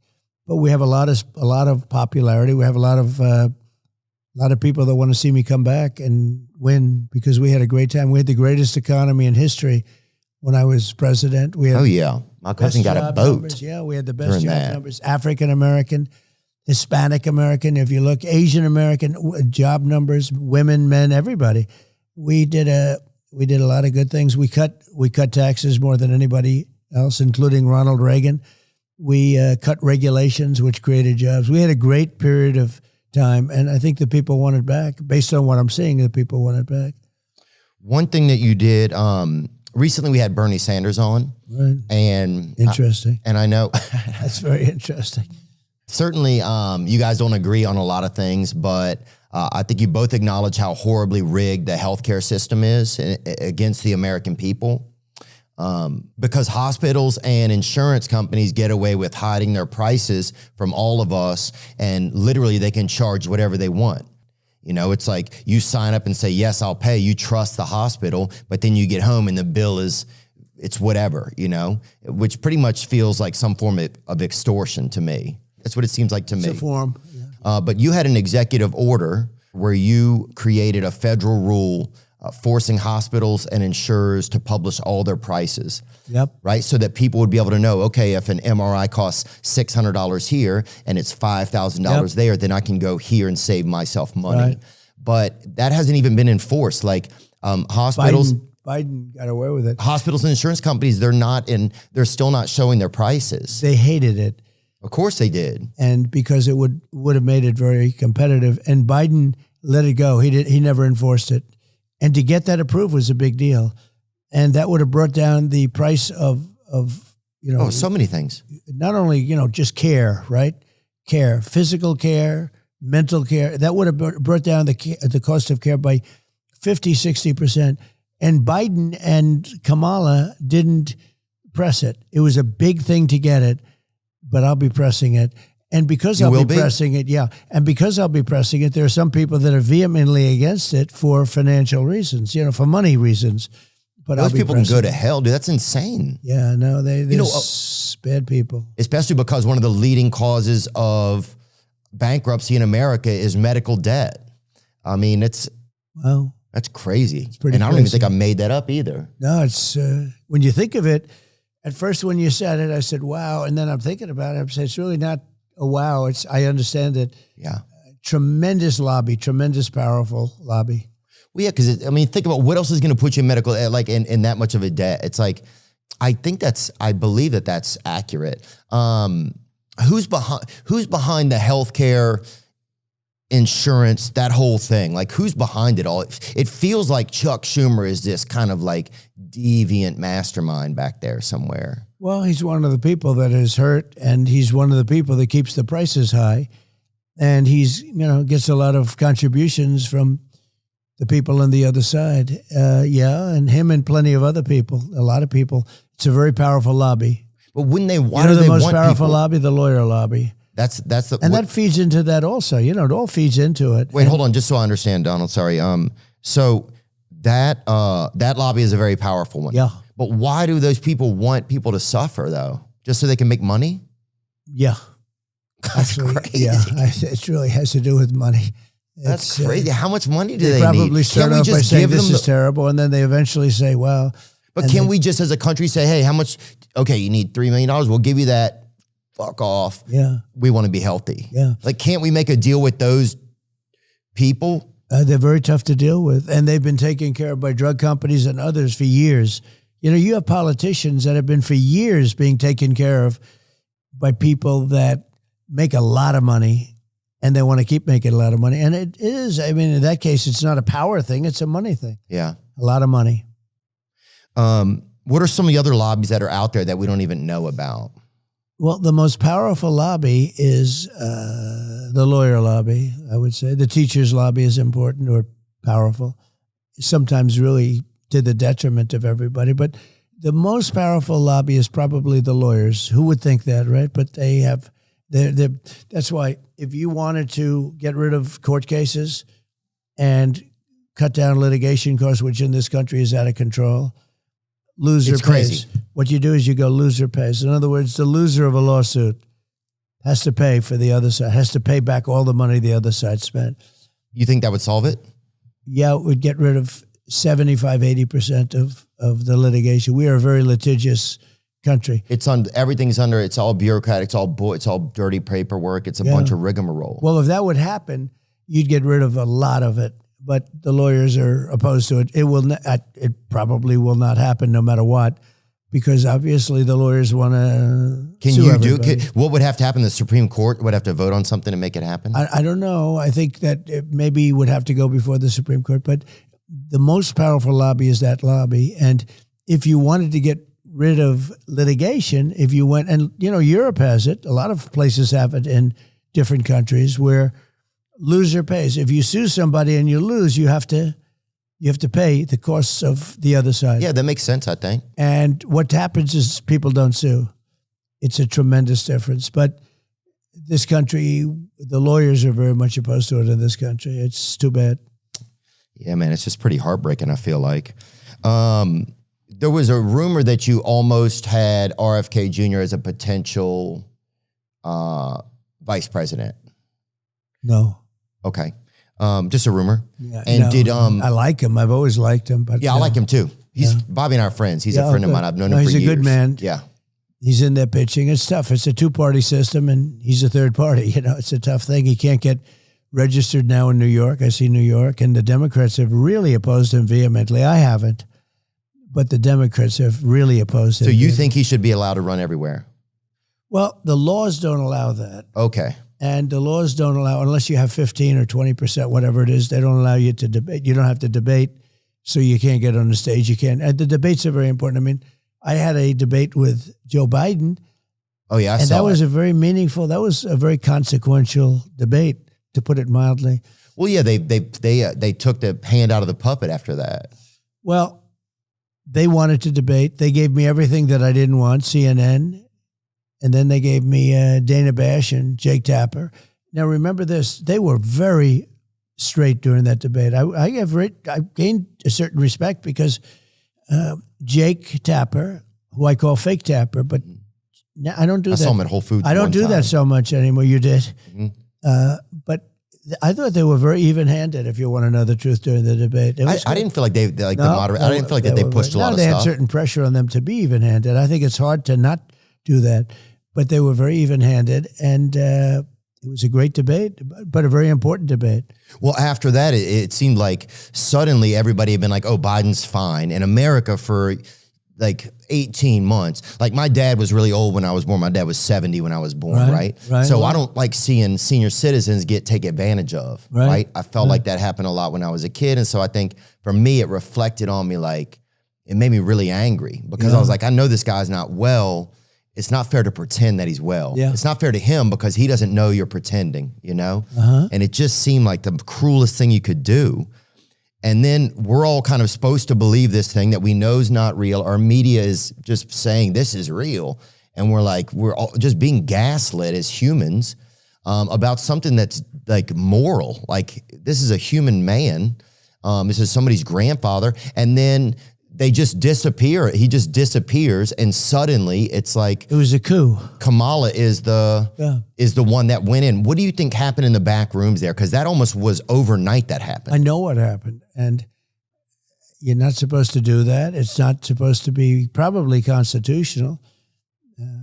But we have a lot of popularity. We have a lot of people that want to see me come back and win, because we had a great time. We had the greatest economy in history when I was president. We had Oh, yeah. My cousin got a boat. numbers. Yeah, we had the best during job that. numbers. African American, Hispanic American. If you look, Asian American job numbers, women, men, everybody. We did a lot of good things. We cut taxes more than anybody else, including Ronald Reagan. We cut regulations, which created jobs. We had a great period of time, and I think the people want it back. Based on what I'm seeing, the people want it back. One thing that you did, recently we had Bernie Sanders on. Right. And Interesting. I know That's very interesting. certainly you guys don't agree on a lot of things, but I think you both acknowledge how horribly rigged the healthcare system is against the American people. Because hospitals and insurance companies get away with hiding their prices from all of us, and literally they can charge whatever they want. It's like you sign up and say, yes, I'll pay. You trust the hospital, but then you get home and the bill it's whatever, which pretty much feels like some form of extortion to me. That's what it seems like to me. It's a form. Yeah. But you had an executive order where you created a federal rule forcing hospitals and insurers to publish all their prices. Yep. Right? So that people would be able to know, okay, if an MRI costs $600 here and it's $5,000 there, then I can go here and save myself money. Right. But that hasn't even been enforced. Like hospitals, Biden got away with it. hospitals and insurance companies, they're still not showing their prices. They hated it. Of course they did. And because it would have made it very competitive. And Biden let it go. He never enforced it. And to get that approved was a big deal. And that would have brought down the price of So many things. not only, just care, right? Care, physical care, mental care. That would have brought down the cost of care by 50, 60%. And Biden and Kamala didn't press it. It was a big thing to get it, but I'll be pressing it. And because I'll be pressing it, and because I'll be pressing it, there are some people that are vehemently against it for financial reasons, for money reasons. But those people can go to hell, dude. That's insane. Yeah, no, they're bad people. Especially because one of the leading causes of bankruptcy in America is medical debt. I mean, that's crazy. It's pretty and I don't crazy. even think I made that up either. No, it's when you think of it. At first, when you said it, I said, "Wow," and then I'm thinking about it. I said, "It's really not a wow." I understand it. Yeah, tremendous lobby, tremendous powerful lobby. Well, yeah, because think about what else is going to put you in medical in that much of a debt. It's like I believe that's accurate. Who's behind the healthcare insurance, that whole thing? Like, who's behind it all? It feels like Chuck Schumer is this kind of like deviant mastermind back there somewhere. Well, he's one of the people that is hurt, and he's one of the people that keeps the prices high, and he's gets a lot of contributions from the people on the other side. And him and plenty of other people, a lot of people. It's a very powerful lobby. But wouldn't they? Why do the they most want powerful people? Lobby? The lawyer lobby. That feeds into that also. It all feeds into it. Wait, hold on, just so I understand, Donald. Sorry. So that lobby is a very powerful one. Yeah. But why do those people want people to suffer though? Just so they can make money? Yeah. That's crazy. Yeah. It really has to do with money. That's crazy. How much money do They they need? probably start off by saying this is terrible, and then they eventually say, well. But can we just as a country say, hey, how much? Okay, you need $3 million. We'll give you that. Fuck off. Yeah. We want to be healthy. Yeah. Like, can't we make a deal with those people? They're very tough to deal with, and they've been taken care of by drug companies and others for years. You know, you have politicians that have been for years being taken care of by people that make a lot of money, and they want to keep making a lot of money. And it is, I mean, in that case, it's not a power thing, it's a money thing. Yeah. A lot of money. What are some of the other lobbies that are out there that we don't even know about? Well, the most powerful lobby is the lawyer lobby, I would say. The teacher's lobby is important or powerful, sometimes really to the detriment of everybody. But the most powerful lobby is probably the lawyers. Who would think that, right? But they have, that's why if you wanted to get rid of court cases and cut down litigation costs, which in this country is out of control, loser It's pays. crazy. What you do is you go loser pays. In other words, the loser of a lawsuit has to pay for the other side, has to pay back all the money the other side spent. You think that would solve it? Yeah, it would get rid of 75, 80% of the litigation. We are a very litigious country. Everything's under, it's all bureaucratic, it's all dirty paperwork, it's a bunch of rigmarole. Well, if that would happen, you'd get rid of a lot of it. But the lawyers are opposed to it. It probably will not happen no matter what, because obviously the lawyers want to sue everybody. What would have to happen? The Supreme Court would have to vote on something to make it happen? I don't know. I think that it maybe would have to go before the Supreme Court. But the most powerful lobby is that lobby. And if you wanted to get rid of litigation, if you went, and you know, Europe has it, a lot of places have it in different countries where loser pays. If you sue somebody and you lose, you have to pay the costs of the other side. Yeah, that makes sense, I think. And what happens is people don't sue. It's a tremendous difference. But this country, the lawyers are very much opposed to it in this country. It's too bad. Yeah, man, it's just pretty heartbreaking, I feel like. There was a rumor that you almost had RFK Jr. as a potential vice president. No. Okay. Just a rumor. Yeah, and no, I like him. I've always liked him. But yeah, I like him too. Bobby and I are friends. He's a friend of mine. I've known him for years. He's a good man. Yeah. He's in there pitching. It's tough. It's a two-party system, and he's a third party. You know, it's a tough thing. He can't get registered now in New York. I see New York, and the Democrats have really opposed him vehemently. I haven't, but the Democrats have really opposed him. So you think he should be allowed to run everywhere? Well, the laws don't allow that. Okay. And the laws don't allow, unless you have 15 or 20%, whatever it is, they don't allow you to debate. You don't have to debate, so you can't get on the stage. You can't. And the debates are very important. I mean, I had a debate with Joe Biden. Oh, yeah, I and saw that was it. that was a very consequential debate, to put it mildly. Well, yeah, they took the hand out of the puppet after that. Well, they wanted to debate. They gave me everything that I didn't want, CNN. And then they gave me Dana Bash and Jake Tapper. Now, remember this. They were very straight during that debate. I gained a certain respect because Jake Tapper, who I call Fake Tapper, but I don't do that. I saw him at Whole Foods. I don't do that so much anymore. You did. Mm-hmm. But I thought they were very even-handed, if you want to know the truth, during the debate. I didn't feel like the moderator. I didn't feel like they pushed a lot of stuff. They had certain pressure on them to be even-handed. I think it's hard to not do that. But they were very even-handed, and it was a great debate, but a very important debate. Well, after that, it seemed like suddenly everybody had been like, oh, Biden's fine. In America for like 18 months. Like my dad was really old when I was born. My dad was 70 when I was born, right? So I don't like seeing senior citizens take advantage of, right? I felt like that happened a lot when I was a kid. And so I think for me, it reflected on me like, it made me really angry because I was like, I know this guy's not well. It's not fair to pretend that he's well. Yeah. It's not fair to him because he doesn't know you're pretending, you know? And it just seemed like the cruelest thing you could do. And then we're all kind of supposed to believe this thing that we know is not real. Our media is just saying this is real. And we're all just being gaslit as humans about something that's like moral. Like this is a human man. This is somebody's grandfather. And then they just disappear. He just disappears, and suddenly it's like It was a coup. Kamala is the one that went in. What do you think happened in the back rooms there? Because that almost was overnight that happened. I know what happened, and you're not supposed to do that. It's not supposed to be probably constitutional.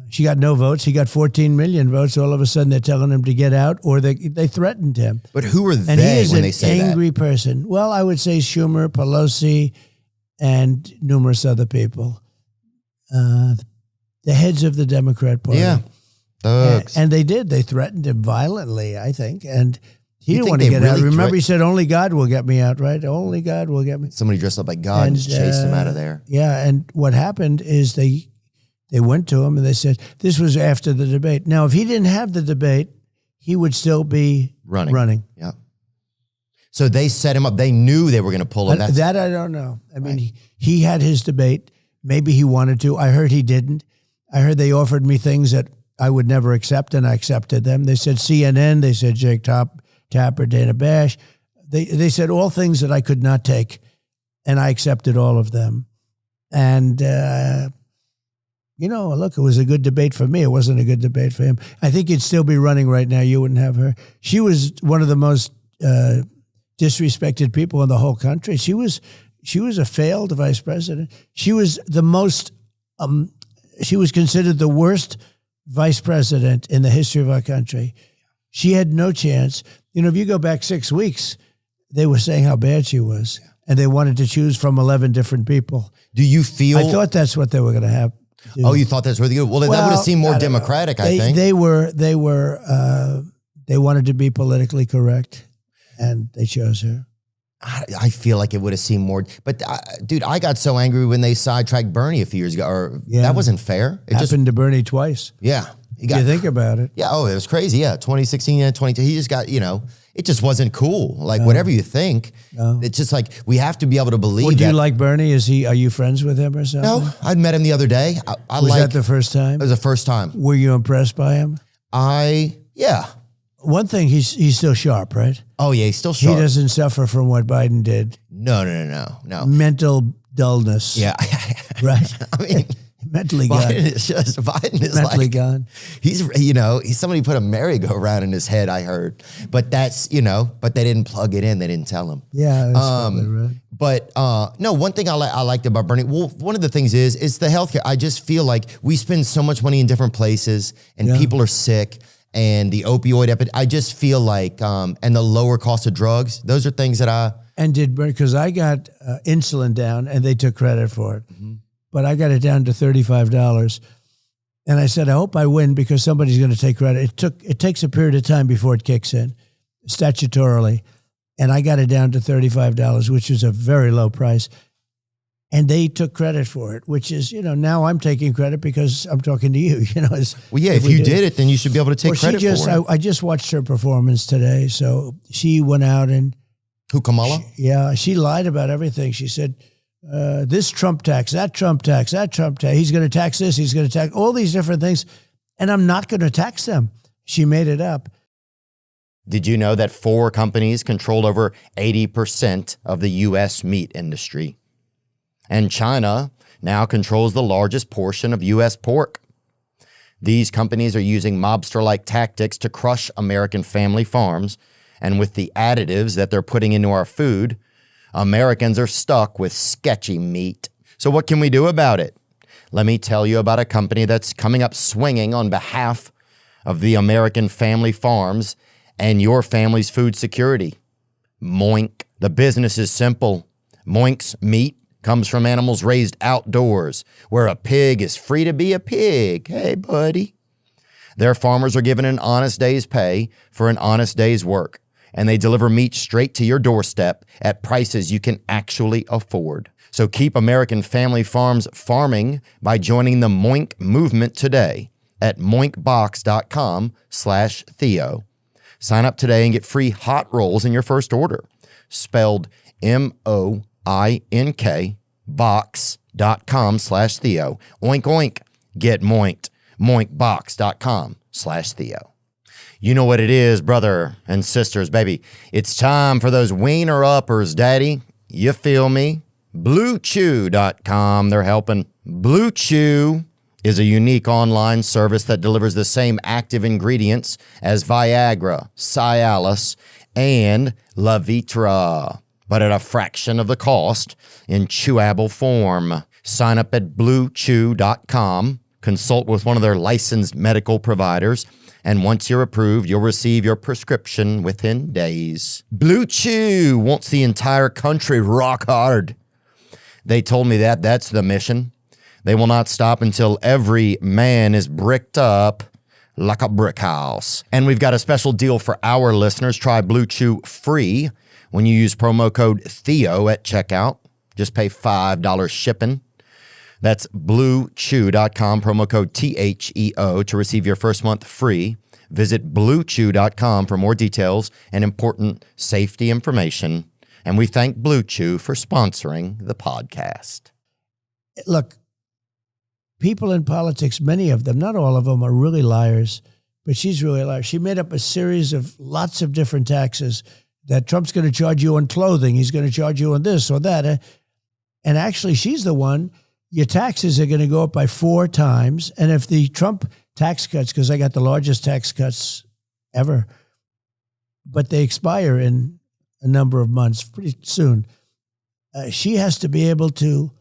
She got no votes. He got 14 million votes. All of a sudden, they're telling him to get out, or they threatened him. But who were And he they is when an they say angry person. Well, I would say Schumer, Pelosi, and numerous other people. The heads of the Democrat Party. Yeah. Thugs. And they did. They threatened him violently, I think. And he You didn't think want to they get out. really Remember, he said, only God will get me out, right? Only God will get me. Somebody dressed up like God and just chased him out of there. Yeah, and what happened is they went to him and they said, this was after the debate. Now, if he didn't have the debate, he would still be running. Yeah. So they set him up. They knew they were going to pull him. That I don't know. I mean, he had his debate. Maybe he wanted to. I heard he didn't. I heard they offered me things that I would never accept, and I accepted them. They said CNN. They said Jake Tapper, Dana Bash. They said all things that I could not take, and I accepted all of them. And, look, it was a good debate for me. It wasn't a good debate for him. I think he'd still be running right now. You wouldn't have her. She was one of the most disrespected people in the whole country. She was a failed vice president. She was the most, she was considered the worst vice president in the history of our country. She had no chance. If you go back 6 weeks, they were saying how bad she was, and they wanted to choose from 11 different people. Do you feel? I thought that's what they were going to have. Oh, you thought that's really good? Well, that would have seemed more democratic, I think. They wanted to be politically correct, and they chose her. I feel like it would have seemed more. But, dude, I got so angry when they sidetracked Bernie a few years ago. That wasn't fair. It happened to Bernie twice. Yeah. You think about it. Yeah. Oh, it was crazy. Yeah. 2016 and 22. He just got, it just wasn't cool. Like, whatever you think, it's just like we have to be able to believe Would you like Bernie? Are you friends with him or something? No, I met him the other day. Was that the first time? It was the first time. Were you impressed by him? Yeah. One thing, he's still sharp, right? Oh, yeah, he's still sharp. He doesn't suffer from what Biden did. No. Mental dullness. Yeah. Right? I mean, mentally gone. Biden is mentally gone. He's somebody put a merry-go-round in his head, I heard. But that's, but they didn't plug it in. They didn't tell him. Yeah, that's probably right. But no, one thing I liked about Bernie, well, one of the things is the healthcare. I just feel like we spend so much money in different places, and people are sick. And the opioid epidemic, I just feel like, and the lower cost of drugs, those are things that because I got insulin down and they took credit for it. Mm-hmm. But I got it down to $35. And I said, I hope I win because somebody's going to take credit. It takes a period of time before it kicks in, statutorily. And I got it down to $35, which is a very low price. And they took credit for it, which is, now I'm taking credit because I'm talking to you. Well, yeah, if you did it, then you should be able to take credit for it. I just watched her performance today. So she went out and... Who, Kamala? She lied about everything. She said, this Trump tax, that Trump tax, that Trump tax. He's going to tax this, he's going to tax all these different things. And I'm not going to tax them. She made it up. Did you know that 4 companies control over 80% of the U.S. meat industry? And China now controls the largest portion of U.S. pork. These companies are using mobster-like tactics to crush American family farms, and with the additives that they're putting into our food, Americans are stuck with sketchy meat. So what can we do about it? Let me tell you about a company that's coming up swinging on behalf of the American family farms and your family's food security. Moink. The business is simple. Moink's meat comes from animals raised outdoors, where a pig is free to be a pig. Hey, buddy. Their farmers are given an honest day's pay for an honest day's work, and they deliver meat straight to your doorstep at prices you can actually afford. So keep American family farms farming by joining the Moink movement today at moinkbox.com/Theo. Sign up today and get free hot rolls in your first order, spelled MOINK box.com/Theo. Oink, oink. Get moinked. Moinkbox.com/Theo. You know what it is, brother and sisters, baby. It's time for those wiener uppers, daddy. You feel me? BlueChew.com. They're helping. Blue Chew is a unique online service that delivers the same active ingredients as Viagra, Cialis, and Levitra, but at a fraction of the cost in chewable form. Sign up at BlueChew.com, consult with one of their licensed medical providers, and once you're approved, you'll receive your prescription within days. Blue Chew wants the entire country rock hard. They told me that that's the mission. They will not stop until every man is bricked up like a brick house. And we've got a special deal for our listeners. Try Blue Chew free when you use promo code Theo at checkout. Just pay $5 shipping. That's BlueChew.com, promo code THEO to receive your first month free. Visit BlueChew.com for more details and important safety information. And we thank Blue Chew for sponsoring the podcast. Look, people in politics, many of them, not all of them, are really liars, but she's really a liar. She made up a series of lots of different taxes that Trump's going to charge you on clothing. He's going to charge you on this or that. And actually, she's the one, your taxes are going to go up by 4 times. And if the Trump tax cuts, because I got the largest tax cuts ever, but they expire in a number of months, pretty soon, she has to be able to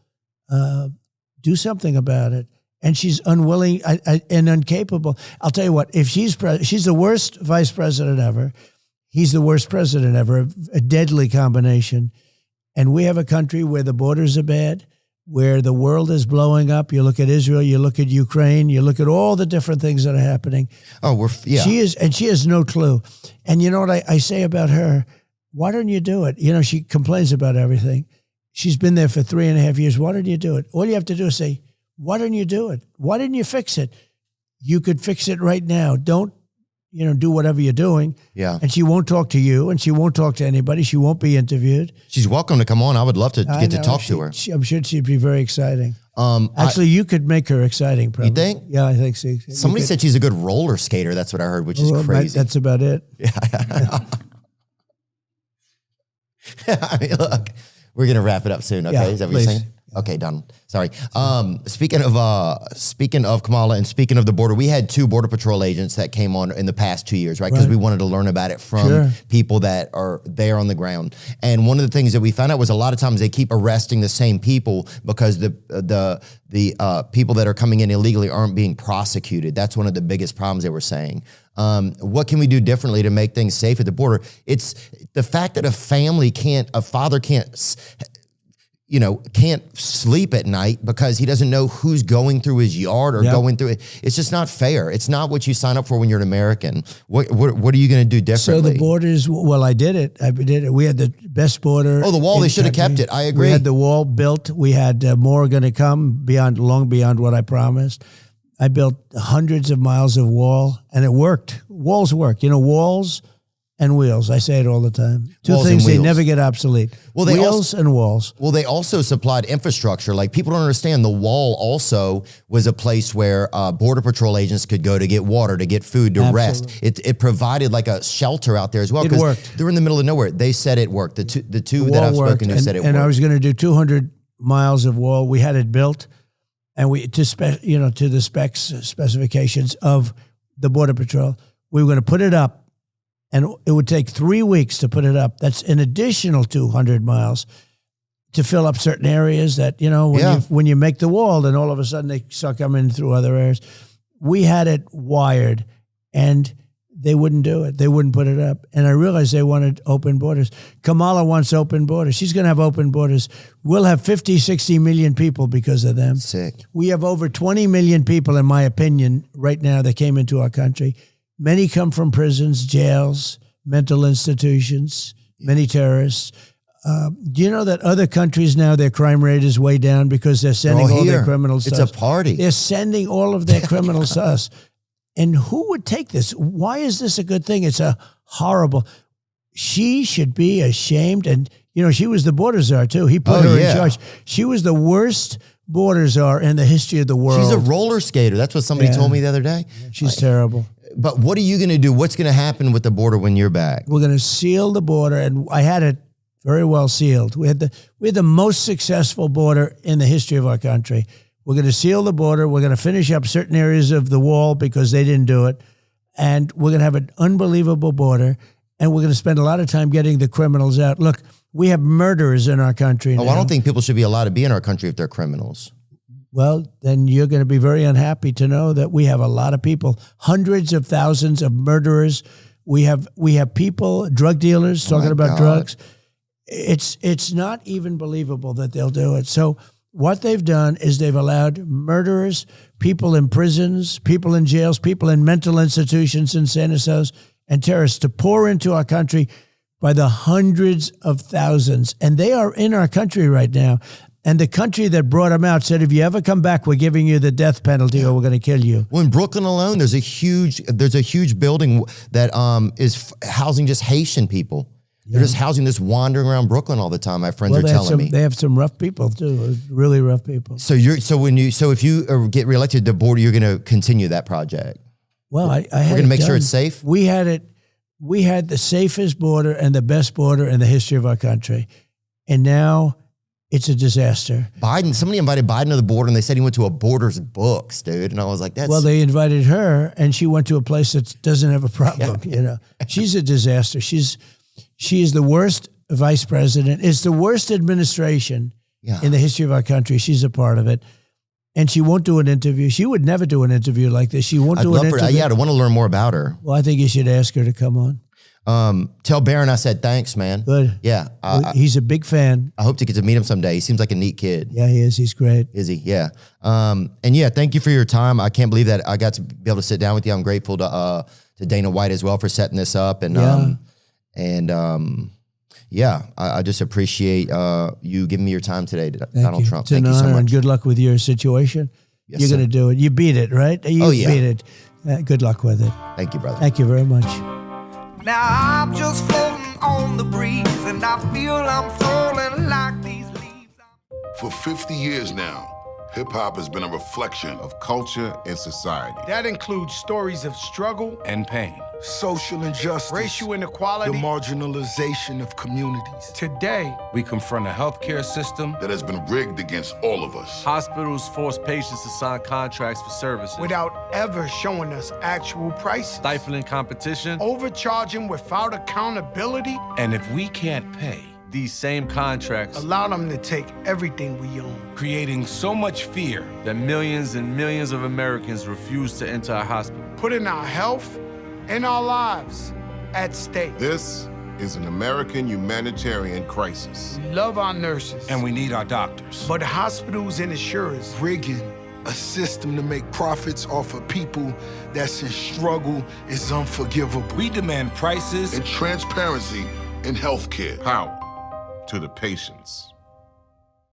do something about it. And she's unwilling and incapable. I'll tell you what, if she's the worst vice president ever, he's the worst president ever, a deadly combination. And we have a country where the borders are bad, where the world is blowing up. You look at Israel, you look at Ukraine, you look at all the different things that are happening. Oh, She has no clue. And you know what I say about her? Why don't you do it? You know, she complains about everything. She's been there for 3.5 years. Why don't you do it? All you have to do is say, why don't you do it? Why didn't you fix it? You could fix it right now. Don't, do whatever you're doing. Yeah. And she won't talk to you, and she won't talk to anybody. She won't be interviewed. She's welcome to come on. I would love to get to talk to her. I'm sure she'd be very exciting. Actually, you could make her exciting, probably. You think? Yeah, I think so. Somebody said she's a good roller skater. That's what I heard, which is crazy. That's about it. Yeah. I mean, look, we're going to wrap it up soon, okay? Yeah, Is that what you're saying? Okay, done. Sorry. Speaking of Kamala and speaking of the border, we had 2 Border Patrol agents that came on in the past 2 years, right? Because we wanted to learn about it from people that are there on the ground. And one of the things that we found out was a lot of times they keep arresting the same people because the people that are coming in illegally aren't being prosecuted. That's one of the biggest problems they were saying. What can we do differently to make things safe at the border? It's the fact that a father can't sleep at night because he doesn't know who's going through his yard or going through it. It's just not fair. It's not what you sign up for when you're an American. What are you going to do differently? So the borders, I did it. We had the best border. Oh, the wall, they should have kept it. I agree. We had the wall built. We had more going to come long beyond what I promised. I built hundreds of miles of wall, and it worked. Walls work. Walls and wheels. I say it all the time. Two Walls things, and they wheels. never get obsolete. Well, wheels and walls. Well, they also supplied infrastructure. Like, people don't understand, the wall also was a place where Border Patrol agents could go to get water, to get food, to rest. It provided like a shelter out there as well. It worked. They're in the middle of nowhere. They said it worked. The two that I've spoken to said it worked. And I was going to do 200 miles of wall. We had it built, and to the specifications of the Border Patrol. We were going to put it up. And it would take 3 weeks to put it up. That's an additional 200 miles to fill up certain areas that, when you make the wall, then all of a sudden they start coming through other areas. We had it wired, and they wouldn't do it. They wouldn't put it up. And I realized they wanted open borders. Kamala wants open borders. She's going to have open borders. We'll have 50, 60 million people because of them. Sick. We have over 20 million people, in my opinion, right now that came into our country. Many come from prisons, jails, mental institutions, many terrorists. Do you know that other countries now, their crime rate is way down because they're sending all their criminals to us? It's a party. They're sending all of their criminals to us. And who would take this? Why is this a good thing? It's a horrible. She should be ashamed. And, she was the border czar, too. He put her in charge. She was the worst border czar in the history of the world. She's a roller skater. That's what somebody told me the other day. She's terrible. But what are you going to do? What's going to happen with the border when you're back? We're going to seal the border, and I had it very well sealed. We had the most successful border in the history of our country. We're going to seal the border. We're going to finish up certain areas of the wall because they didn't do it. And we're going to have an unbelievable border. And we're going to spend a lot of time getting the criminals out. Look, we have murderers in our country now. I don't think people should be allowed to be in our country if they're criminals. Well, then you're going to be very unhappy to know that we have a lot of people, hundreds of thousands of murderers. We have people, drug dealers talking about drugs. It's not even believable that they'll do it. So what they've done is they've allowed murderers, people in prisons, people in jails, people in mental institutions, insane asylums, and terrorists to pour into our country by the hundreds of thousands. And they are in our country right now. And the country that brought them out said, if you ever come back, we're giving you the death penalty or we're going to kill you. Well, in Brooklyn alone, there's a huge building that is housing just Haitian people. They're just housing this wandering around Brooklyn all the time. My friends are telling me. They have some rough people too, really rough people. So if you get reelected to the board, you're going to continue that project. Well, we're going to make sure it's safe. We had the safest border and the best border in the history of our country, and now it's a disaster. Somebody invited Biden to the border, and they said he went to a Borders Books, dude. And I was like, that's... Well, they invited her, and she went to a place that doesn't have a problem, you know. She's a disaster. She is the worst vice president. It's the worst administration in the history of our country. She's a part of it. And she won't do an interview. She would never do an interview like this. She won't do an interview. I want to learn more about her. Well, I think you should ask her to come on. Tell Barron I said thanks, man. Good. Yeah. He's a big fan. I hope to get to meet him someday. He seems like a neat kid. Yeah, he is. He's great. Is he? Yeah. And yeah, thank you for your time. I can't believe that I got to be able to sit down with you. I'm grateful to Dana White as well for setting this up. And I just appreciate you giving me your time today, Donald Trump. Thank you so much. And good luck with your situation. Yes, You're going to do it. You beat it, right? You yeah. beat it. Good luck with it. Thank you, brother. Thank you very much. Now I'm just floating on the breeze, and I feel I'm falling like these leaves. For 50 years now, hip-hop has been a reflection of culture and society. That includes stories of struggle and pain, social injustice, racial inequality, the marginalization of communities. Today, we confront a healthcare system that has been rigged against all of us. Hospitals force patients to sign contracts for services without ever showing us actual prices. Stifling competition. Overcharging without accountability. And if we can't pay, these same contracts allow them to take everything we own. Creating so much fear that millions and millions of Americans refuse to enter our hospital. Putting our health and our lives at stake. This is an American humanitarian crisis. We love our nurses. And we need our doctors. But hospitals and insurers rigging a system to make profits off of people that's in struggle is unforgivable. We demand prices and transparency in healthcare. Power to the patients.